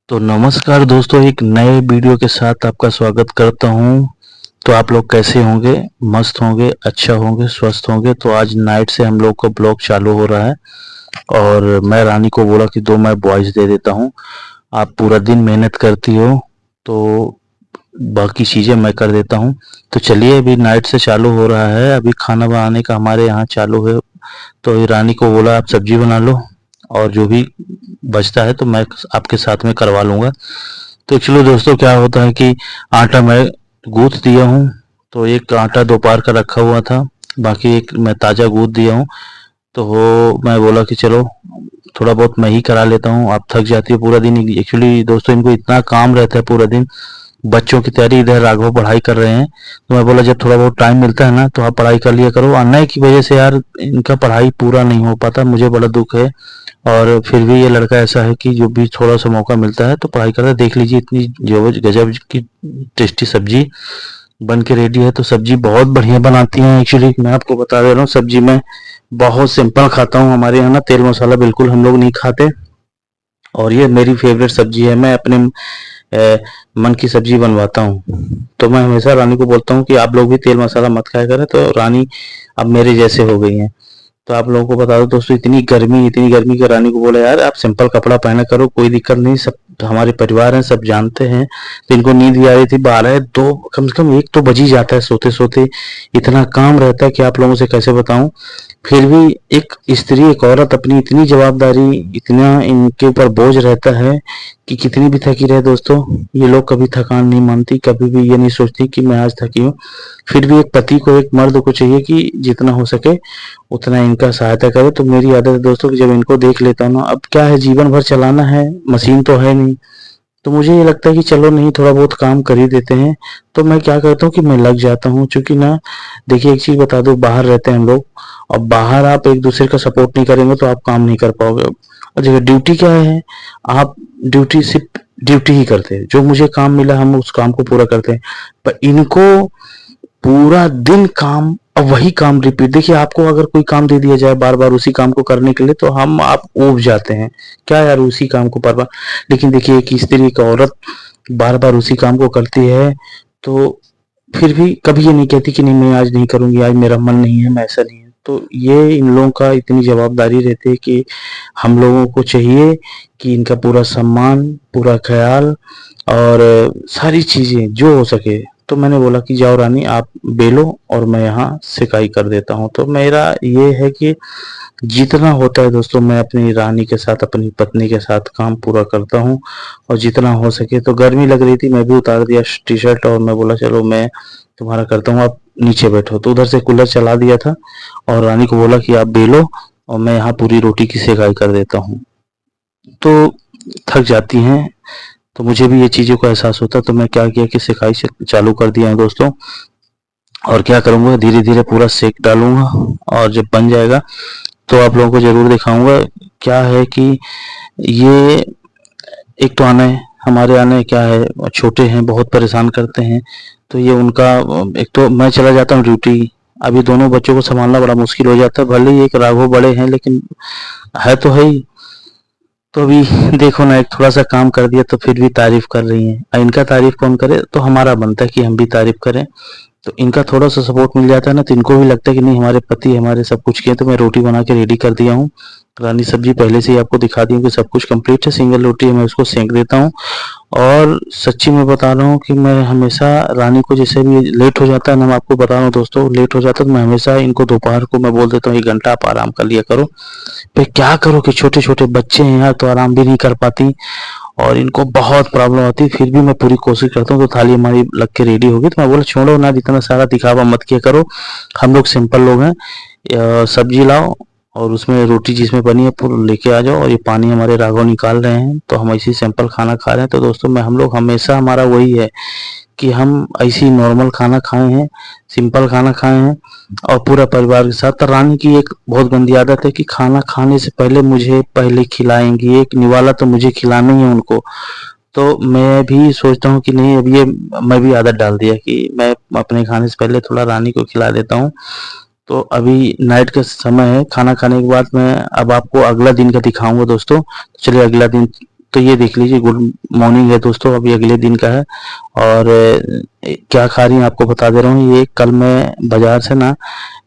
तो नमस्कार दोस्तों, एक नए वीडियो के साथ आपका स्वागत करता हूँ। तो आप लोग कैसे होंगे? मस्त होंगे, अच्छा होंगे, स्वस्थ होंगे। तो आज नाइट से हम लोग का ब्लॉग चालू हो रहा है और मैं रानी को बोला कि दो मैं वॉइस दे देता हूँ। आप पूरा दिन मेहनत करती हो तो बाकी चीज़ें मैं कर देता हूँ। तो चलिए, अभी नाइट से चालू हो रहा है, अभी खाना बनाने का हमारे यहाँ चालू है। तो रानी को बोला आप सब्जी बना लो और जो भी बचता है तो मैं आपके साथ में करवा लूँगा। तो एक्चुअली दोस्तों क्या होता है कि आटा मैं गूँथ दिया हूँ। तो एक आटा दोपहर का रखा हुआ था, बाकी एक मैं ताज़ा गूँथ दिया हूँ। तो वो मैं बोला कि चलो थोड़ा बहुत मैं ही करा लेता हूँ, आप थक जाती है पूरा दिन। एक्चुअली दोस्तों इनको इतना काम रहता है पूरा दिन, बच्चों की तैयारी, इधर राघव पढ़ाई कर रहे हैं। तो मैं बोला जब थोड़ा बहुत टाइम मिलता है ना तो आप पढ़ाई कर लिया करो। अन्य की वजह से यार इनका पढ़ाई पूरा नहीं हो पाता, मुझे बड़ा दुख है। और फिर भी ये लड़का ऐसा है कि जो भी थोड़ा सा मौका मिलता है तो पढ़ाई करता है। देख लीजिए इतनी जो गजब की टेस्टी सब्जी बन के रेडी है। तो सब्जी बहुत बढ़िया बनाती हैं। एक्चुअली मैं आपको बता दे रहा हूँ, सब्जी मैं बहुत सिंपल खाता हूँ। हमारे यहाँ ना तेल मसाला बिल्कुल हम लोग नहीं खाते और ये मेरी फेवरेट सब्जी है। मैं अपने मन की सब्जी बनवाता हूँ। तो मैं हमेशा रानी को बोलता हूँ कि आप लोग भी तेल मसाला मत खाया करें। तो रानी अब मेरे जैसे हो गई हैं। तो आप लोगों को बता दो दोस्तों, इतनी गर्मी के रानी को बोला यार आप सिंपल कपड़ा पहना करो, कोई दिक्कत नहीं, सब हमारे परिवार हैं, सब जानते हैं। तो इनको नींद भी आ रही थी, 12 2 कम से कम एक तो बज ही जाता है सोते सोते। इतना काम रहता है कि आप लोगों से कैसे बताऊं। फिर भी एक स्त्री, एक औरत अपनी इतनी जवाबदारी, इतना इनके ऊपर बोझ रहता है कि कितनी भी थकी रहे दोस्तों, ये लोग कभी थकान नहीं मानती, कभी भी ये नहीं सोचती कि मैं आज थकी हूँ। फिर भी एक पति को, एक मर्द को चाहिए कि जितना हो सके उतना इनका सहायता करे। तो मेरी आदत है दोस्तों कि जब इनको देख लेता हूँ ना, अब क्या है जीवन भर चलाना है, मशीन तो है नहीं। तो मुझे ये लगता है कि चलो नहीं, थोड़ा बहुत काम कर ही देते हैं। तो मैं क्या करता हूँ कि मैं लग जाता हूँ, क्योंकि ना देखिए एक चीज बता दो, बाहर रहते हैं हम लोग और बाहर आप एक दूसरे का सपोर्ट नहीं करेंगे तो आप काम नहीं कर पाओगे। और देखिए ड्यूटी क्या है, आप ड्यूटी सिर्फ ड्यूटी ही करते हैं। जो मुझे काम मिला हम उस काम को पूरा करते हैं। पर इनको पूरा दिन काम, अब वही काम रिपीट। देखिए आपको अगर कोई काम दे दिया जाए बार बार उसी काम को करने के लिए तो हम आप ऊब जाते हैं, क्या यार उसी काम को बार बार। लेकिन देखिए एक स्त्री, एक औरत बार बार उसी काम को करती है तो फिर भी कभी ये नहीं कहती कि नहीं मैं आज नहीं करूंगी, आज मेरा मन नहीं है, मैं ऐसा नहीं है। तो ये इन लोगों का इतनी जवाबदारी रहती है कि हम लोगों को चाहिए कि इनका पूरा सम्मान, पूरा ख्याल और सारी चीजें जो हो सके। तो मैंने बोला कि जाओ रानी आप बेलो और मैं यहाँ सिकाई कर देता हूँ। तो मेरा ये है कि जितना होता है दोस्तों मैं अपनी रानी के साथ, अपनी पत्नी के साथ काम पूरा करता हूँ। और जितना हो सके, तो गर्मी लग रही थी, मैं भी उतार दिया टी शर्ट और मैं बोला चलो मैं तुम्हारा करता हूँ, आप नीचे बैठो। तो उधर से कूलर चला दिया था और रानी को बोला कि आप बेलो और मैं यहाँ पूरी रोटी की सेकाई कर देता हूँ। तो थक जाती हैं, तो मुझे भी ये चीज़ों का एहसास होता है। तो मैं क्या किया कि सिकाई से चालू कर दिया है दोस्तों। और क्या करूँगा, धीरे धीरे पूरा सेक डालूंगा और जब बन जाएगा तो आप लोगों को ज़रूर दिखाऊंगा। क्या है कि ये एक तो आने, हमारे आने क्या है, छोटे हैं, बहुत परेशान करते हैं। तो ये उनका, एक तो मैं चला जाता हूँ ड्यूटी, अभी दोनों बच्चों को संभालना बड़ा मुश्किल हो जाता है। भले ही एक राघव बड़े हैं लेकिन है तो है ही। तो अभी देखो ना, एक थोड़ा सा काम कर दिया तो फिर भी तारीफ कर रही हैं। इनका तारीफ कौन करे, तो हमारा बनता है कि हम भी तारीफ करें। तो इनका थोड़ा सा सपोर्ट मिल जाता है ना तो इनको भी लगता है कि नहीं हमारे पति हमारे सब कुछ किए। तो मैं रोटी बना के रेडी कर दिया हूँ। रानी सब्जी पहले से ही आपको दिखा दी हूँ कि सब कुछ कंप्लीट है, सिंगल रोटी है, मैं उसको सेंक देता हूँ। और सच्ची में बता रहा हूँ कि मैं हमेशा रानी को, जैसे भी लेट हो जाता है ना, मैं आपको बता रहा हूँ दोस्तों, लेट हो जाता है तो मैं हमेशा इनको दोपहर को मैं बोल देता हूँ 1 घंटा आप आराम कर लिया करो। पे क्या करो कि छोटे छोटे बच्चे हैं यार, तो आराम भी नहीं कर पाती और इनको बहुत प्रॉब्लम आती है। फिर भी मैं पूरी कोशिश करता हूँ। तो थाली हमारी लग के रेडी होगी तो मैं बोला छोड़ो ना, जितना सारा दिखावा मत किया करो, हम लोग सिंपल लोग हैं। सब्जी लाओ और उसमें रोटी जिसमें बनी है पूरा लेके आ जाओ। और ये पानी हमारे राघव निकाल रहे हैं तो हम ऐसी सिंपल खाना खा रहे हैं। तो दोस्तों मैं, हम लोग हमेशा, हमारा वही है कि हम ऐसी नॉर्मल खाना खाए हैं, सिंपल खाना खाए हैं और पूरा परिवार के साथ। तो रानी की एक बहुत गंदी आदत है कि खाना खाने से पहले मुझे पहले खिलाएंगी, एक निवाला तो मुझे खिलाना ही है उनको। तो मैं भी सोचता हूँ कि नहीं, अब ये मैं भी आदत डाल दिया कि मैं अपने खाने से पहले थोड़ा रानी को खिला देता हूँ। तो अभी नाइट का समय है, खाना खाने के बाद मैं अब आपको अगला दिन का दिखाऊंगा दोस्तों। तो चलिए अगला दिन तो ये देख लीजिए, गुड मॉर्निंग है दोस्तों, अभी अगले दिन का है। और क्या खा रही हैं आपको बता दे रहा हूँ। ये कल मैं बाजार से ना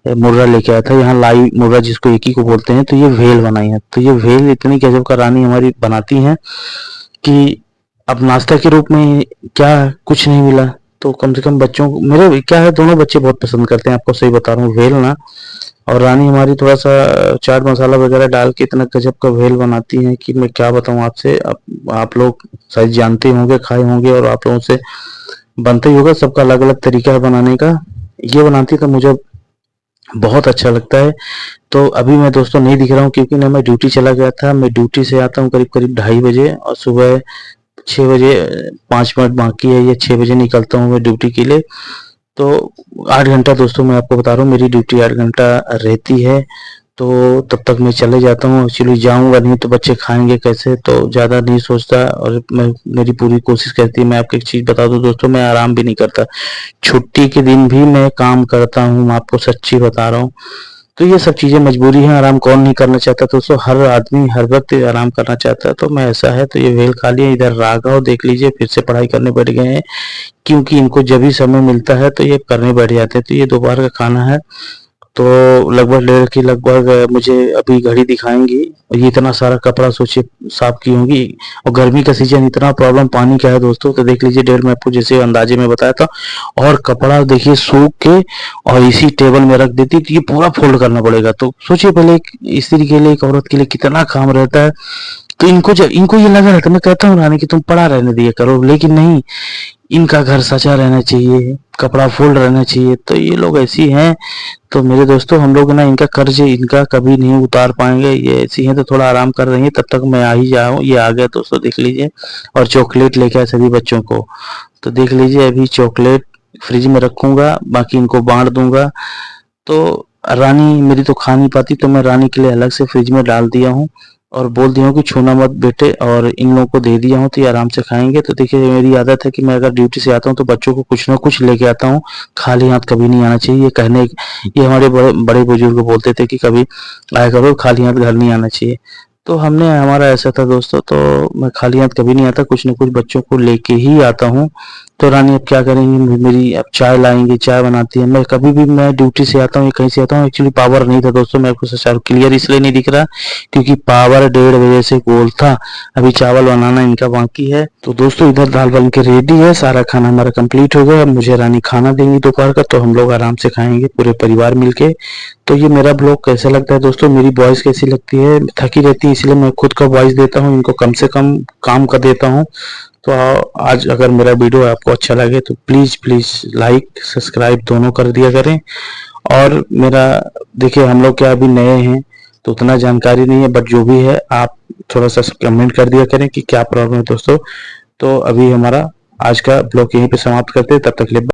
मुर्रा लेके आया था, यहाँ लाई मुर्रा जिसको एकी को बोलते हैं। तो ये भेल बनाई है, तो ये भेल इतनी गजब का रानी हमारी बनाती हैं कि अब नाश्ता के रूप में क्या कुछ नहीं मिला तो कम से कम बच्चों को, मेरे क्या है, दोनों बच्चे बहुत पसंद करते हैं, आपको सही बता रहा हूँ, भेल ना। और रानी हमारी थोड़ा सा चाट मसाला वगैरह डाल के इतना गजब का भेल बनाती हैं कि मैं क्या बताऊं आपसे। आप लोग शायद जानते होंगे, खाए होंगे, और आप लोगों से बनता ही होगा। सबका अलग अलग तरीका है बनाने का। ये बनाती तो मुझे बहुत अच्छा लगता है। तो अभी मैं दोस्तों नहीं दिख रहा हूँ क्योंकि ना मैं ड्यूटी चला गया था। मैं ड्यूटी से आता हूँ करीब करीब 2:30 बजे, और सुबह 6 बजे 5 मिनट बाकी है, ये 6 बजे निकलता हूँ मैं ड्यूटी के लिए। तो 8 घंटा दोस्तों मैं आपको बता रहा हूँ, मेरी ड्यूटी 8 घंटा रहती है। तो तब तक मैं चले जाता हूँ। एक्चुअली जाऊंगा नहीं तो बच्चे खाएंगे कैसे, तो ज़्यादा नहीं सोचता। और मैं, मेरी पूरी कोशिश रहती है। मैं आपको एक चीज़ बता दूँ दोस्तों, मैं आराम भी नहीं करता। छुट्टी के दिन भी मैं काम करता हूँ, मैं आपको सच्ची बता रहा हूँ। तो ये सब चीज़ें मजबूरी है, आराम कौन नहीं करना चाहता। तो दोस्तों हर आदमी हर वक्त आराम करना चाहता है, तो मैं ऐसा है। तो ये वेल खा लिया, इधर राघव देख लीजिए फिर से पढ़ाई करने बैठ गए हैं, क्योंकि इनको जब भी समय मिलता है तो ये करने बैठ जाते हैं। तो ये दोपहर का खाना है। तो लगभग लड़की लगभग मुझे अभी घड़ी दिखाएंगी। और ये इतना सारा कपड़ा सोचिए साफ की होंगी, और गर्मी का सीजन, इतना प्रॉब्लम पानी का है दोस्तों। तो देख लीजिए, डेढ़ मैं आपको जैसे अंदाजे में बताया था। और कपड़ा देखिए सूख के और इसी टेबल में रख देती, तो ये पूरा फोल्ड करना पड़ेगा। तो सोचिए पहले एक स्त्री के लिए, एक औरत के लिए कितना काम रहता है। तो इनको ये लगा रहता है, मैं कहता हूँ रानी कि तुम पड़ा रहने दिया करो, लेकिन नहीं, इनका घर सजा रहना चाहिए, कपड़ा फोल्ड रहना चाहिए। तो ये लोग ऐसी हैं। तो मेरे दोस्तों हम लोग ना इनका कर्ज इनका कभी नहीं उतार पाएंगे। ये ऐसी हैं, तो थोड़ा आराम कर रही हैं, तब तक मैं आ ही जाऊँ। ये आ गया दोस्तों, देख लीजिए। और चॉकलेट लेके आए सभी बच्चों को। तो देख लीजिए, अभी चॉकलेट फ्रिज में रखूंगा, बाकी इनको बांट दूंगा। तो रानी मेरी तो खा नहीं पाती, तो मैं रानी के लिए अलग से फ्रिज में डाल दिया हूँ, और बोल दिया हूँ कि छूना मत बेटे, और इन लोगों को दे दिया हूँ तो ये आराम से खाएंगे। तो देखिए, मेरी आदत है कि मैं अगर ड्यूटी से आता हूँ तो बच्चों को कुछ ना कुछ लेके आता हूँ, खाली हाथ कभी नहीं आना चाहिए। ये हमारे बड़े बड़े बुजुर्ग बोलते थे कि कभी आया करो, खाली हाथ घर नहीं आना चाहिए। तो हमारा ऐसा था दोस्तों। तो मैं खाली हाथ कभी नहीं आता, कुछ न कुछ बच्चों को लेके ही आता हूँ। तो रानी अब क्या करेंगी, मेरी अब चाय लाएंगी, चाय बनाती है। मैं कभी भी, मैं ड्यूटी से आता हूँ या कहीं से आता हूँ, एक्चुअली पावर नहीं था दोस्तों, मैं आपको सच क्लियर इसलिए नहीं दिख रहा क्योंकि पावर 1:30 बजे से गोल था। अभी चावल बनाना इनका बाकी है। तो दोस्तों इधर दाल बन के रेडी है, सारा खाना हमारा कंप्लीट हो गया। अब मुझे रानी खाना देंगी दोपहर का, तो हम लोग आराम से खाएंगे पूरे परिवार मिलके। तो ये मेरा ब्लॉग कैसा लगता है दोस्तों, मेरी वॉइस कैसी लगती है, थकी रहती है इसलिए मैं खुद का वॉइस देता हूँ, इनको कम से कम काम का देता हूँ। तो आज अगर मेरा वीडियो आपको अच्छा लगे तो प्लीज़ प्लीज़ लाइक सब्सक्राइब दोनों कर दिया करें। और मेरा, देखिए हम लोग क्या अभी नए हैं तो उतना जानकारी नहीं है, बट जो भी है आप थोड़ा सा कमेंट कर दिया करें कि क्या प्रॉब्लम है दोस्तों। तो अभी हमारा आज का ब्लॉग यहीं पे समाप्त करते हैं, तब तक के लिए